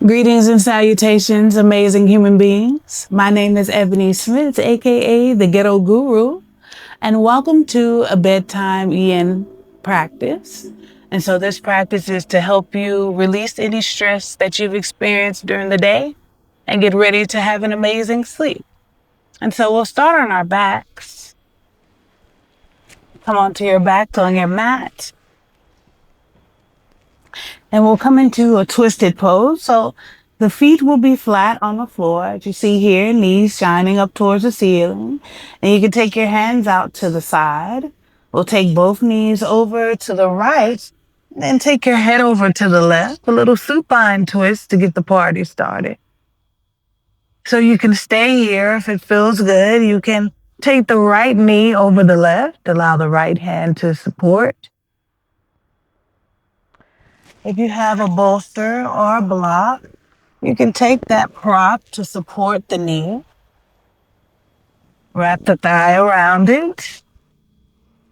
Greetings and salutations, amazing human beings. My name is Ebony Smith, aka the Ghetto Guru, and welcome to a bedtime yin practice. And so, this practice is to help you release any stress that you've experienced during the day and get ready to have an amazing sleep. And so, we'll start on our backs. Come onto your back on your mat. And we'll come into a twisted pose. So the feet will be flat on the floor, as you see here, knees shining up towards the ceiling. And you can take your hands out to the side. We'll take both knees over to the right, and then take your head over to the left. A little supine twist to get the party started. So you can stay here if it feels good. You can take the right knee over the left, allow the right hand to support. If you have a bolster or a block, you can take that prop to support the knee. Wrap the thigh around it.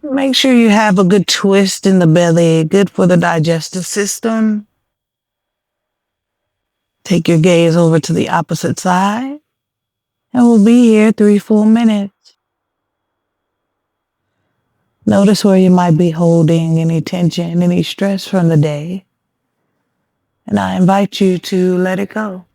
Make sure you have a good twist in the belly, good for the digestive system. Take your gaze over to the opposite side, and we'll be here 3 full minutes. Notice where you might be holding any tension, any stress from the day. And I invite you to let it go.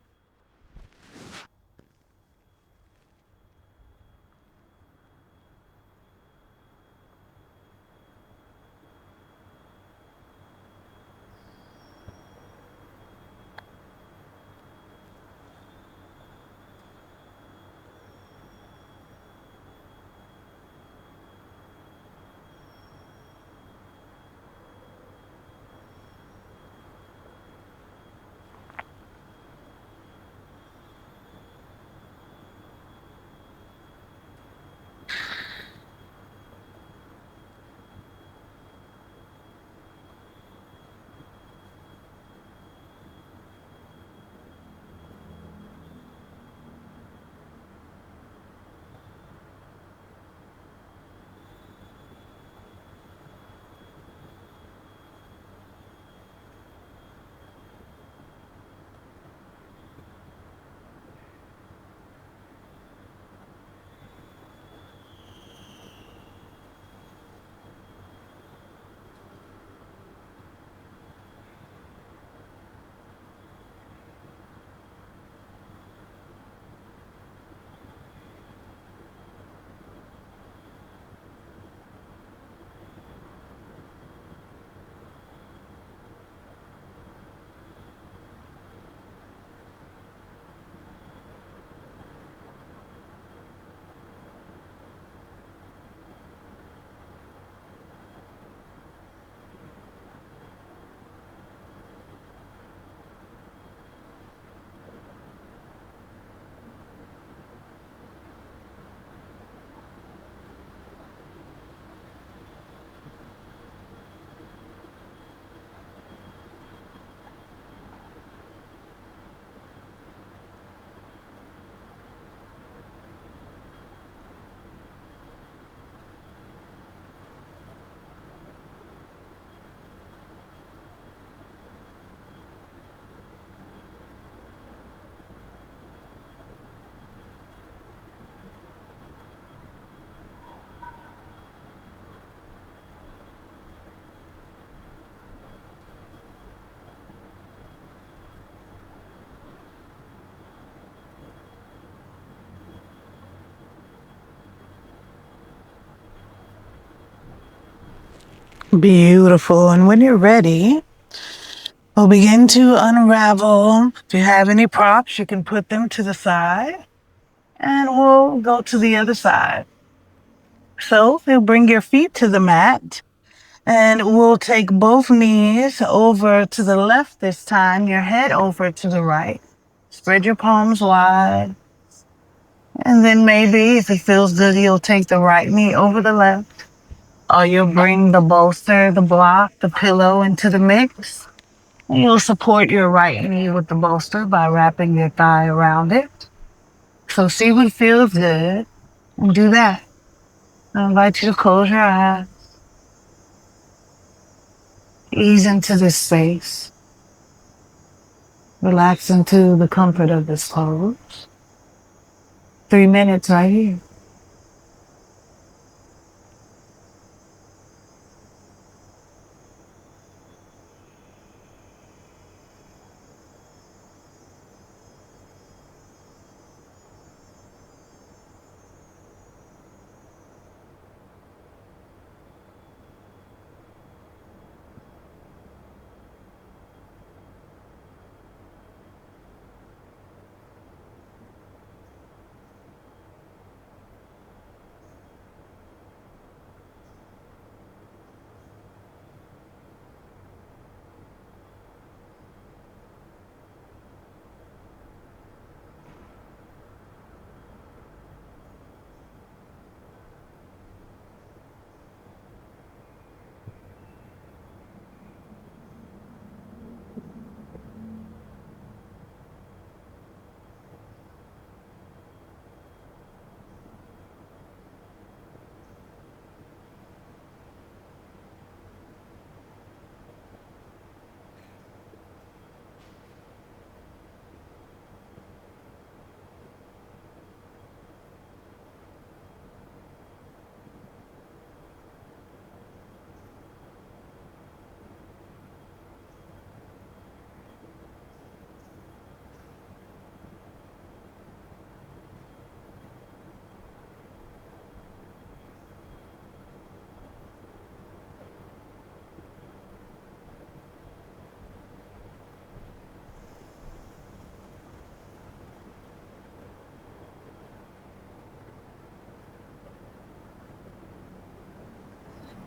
Beautiful. And when you're ready, we'll begin to unravel. If you have any props, you can put them to the side. And we'll go to the other side. So you'll bring your feet to the mat. And we'll take both knees over to the left this time, your head over to the right. Spread your palms wide. And then maybe, if it feels good, you'll take the right knee over the left. Or you'll bring the bolster, the block, the pillow into the mix. And you'll support your right knee with the bolster by wrapping your thigh around it. So see what feels good and do that. I invite you to close your eyes. Ease into this space. Relax into the comfort of this pose. 3 minutes right here.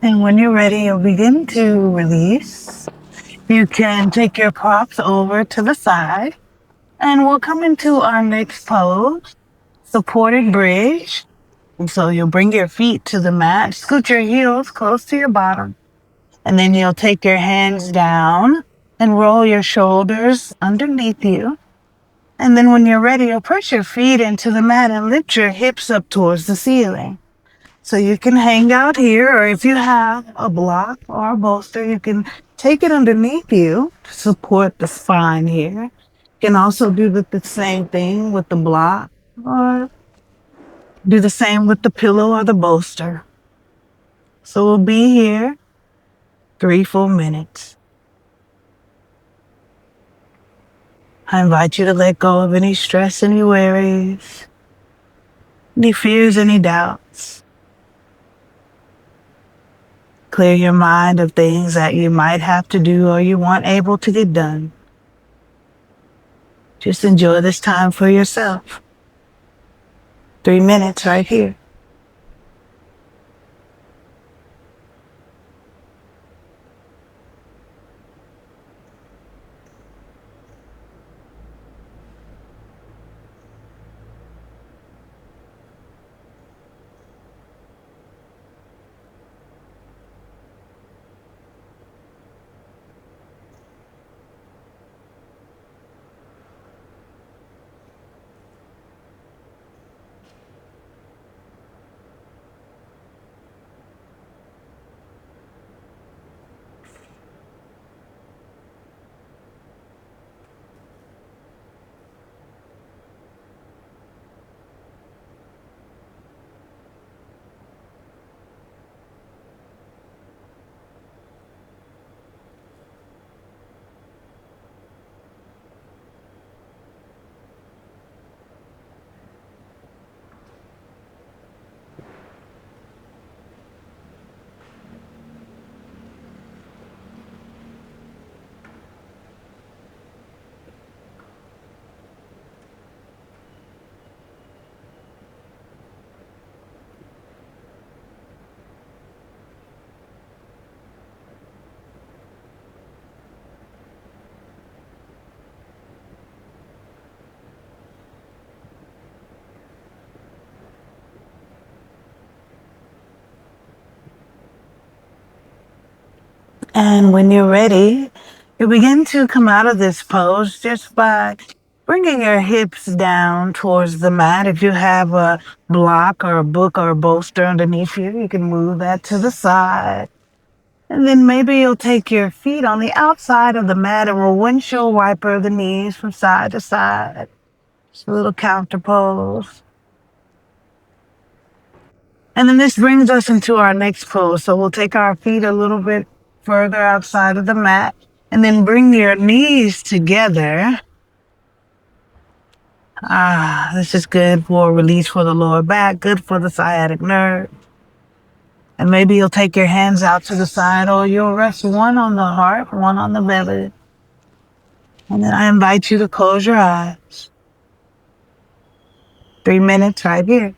And when you're ready, you'll begin to release. You can take your props over to the side, and we'll come into our next pose, supported bridge. And so you'll bring your feet to the mat, scoot your heels close to your bottom, and then you'll take your hands down and roll your shoulders underneath you. And then when you're ready, you'll press your feet into the mat and lift your hips up towards the ceiling. So you can hang out here, or if you have a block or a bolster, you can take it underneath you to support the spine here. You can also do the same thing with the block, or do the same with the pillow or the bolster. So we'll be here 3 full minutes. I invite you to let go of any stress, any worries, any fears, any doubts. Clear your mind of things that you might have to do or you weren't able to get done. Just enjoy this time for yourself. 3 minutes right here. And when you're ready, you begin to come out of this pose just by bringing your hips down towards the mat. If you have a block or a book or a bolster underneath you, you can move that to the side. And then maybe you'll take your feet on the outside of the mat and we'll windshield wiper the knees from side to side. Just a little counter pose. And then this brings us into our next pose. So we'll take our feet a little bit further outside of the mat and then bring your knees together. This is good for release for the lower back, good for the sciatic nerve. And maybe you'll take your hands out to the side or you'll rest one on the heart, one on the belly. And then I invite you to close your eyes. 3 minutes right here.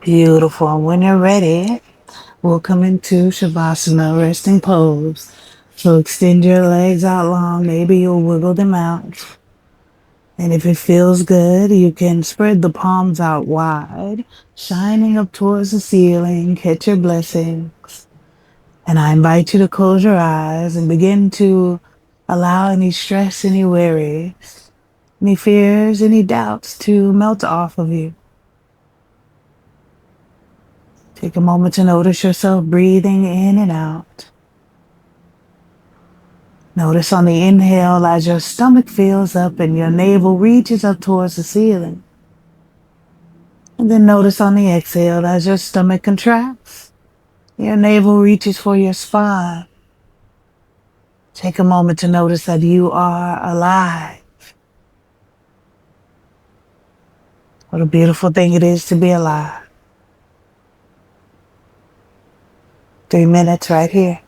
Beautiful. And when you're ready, we'll come into Shavasana, resting pose. So extend your legs out long. Maybe you'll wiggle them out. And if it feels good, you can spread the palms out wide, shining up towards the ceiling. Catch your blessings. And I invite you to close your eyes and begin to allow any stress, any worries, any fears, any doubts to melt off of you. Take a moment to notice yourself breathing in and out. Notice on the inhale as your stomach fills up and your navel reaches up towards the ceiling. And then notice on the exhale as your stomach contracts, your navel reaches for your spine. Take a moment to notice that you are alive. What a beautiful thing it is to be alive. 3 minutes right here.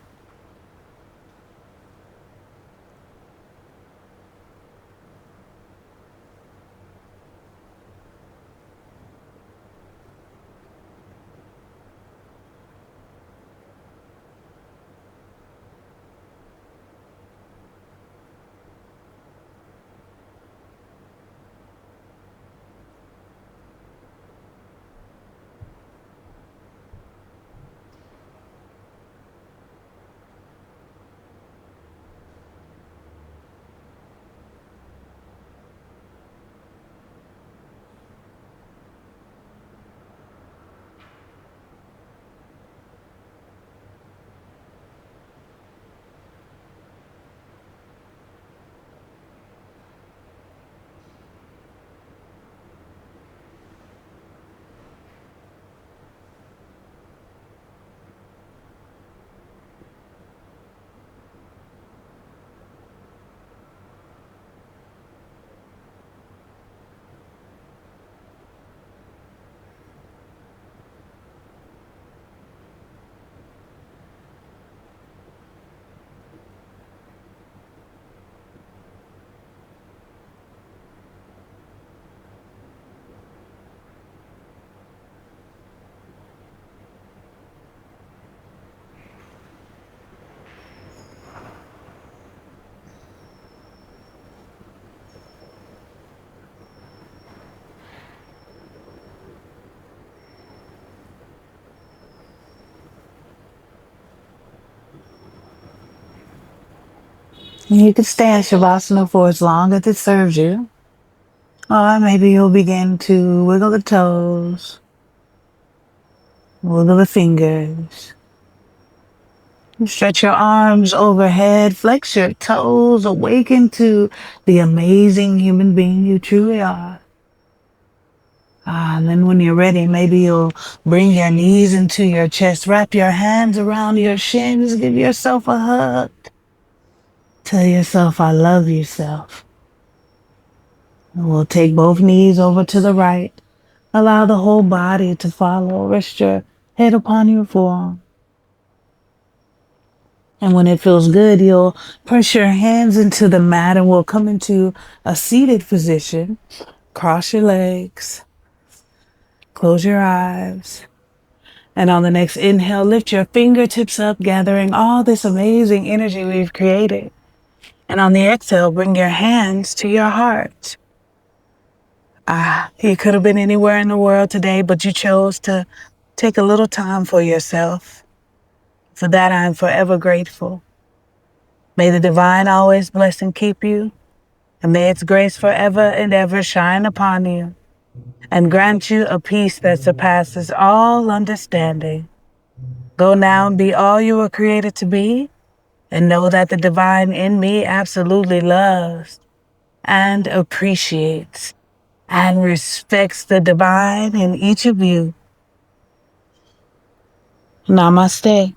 You can stay in Shavasana for as long as it serves you. Or maybe you'll begin to wiggle the toes, wiggle the fingers. Stretch your arms overhead, flex your toes, awaken to the amazing human being you truly are. And then when you're ready, maybe you'll bring your knees into your chest, wrap your hands around your shins, give yourself a hug. Tell yourself, I love yourself. And we'll take both knees over to the right. Allow the whole body to follow. Rest your head upon your forearm. And when it feels good, you'll press your hands into the mat and we'll come into a seated position. Cross your legs. Close your eyes. And on the next inhale, lift your fingertips up, gathering all this amazing energy we've created. And on the exhale, bring your hands to your heart. You could have been anywhere in the world today, but you chose to take a little time for yourself. For that, I'm forever grateful. May the divine always bless and keep you, and may its grace forever and ever shine upon you, and grant you a peace that surpasses all understanding. Go now and be all you were created to be, and know that the divine in me absolutely loves and appreciates and respects the divine in each of you. Namaste.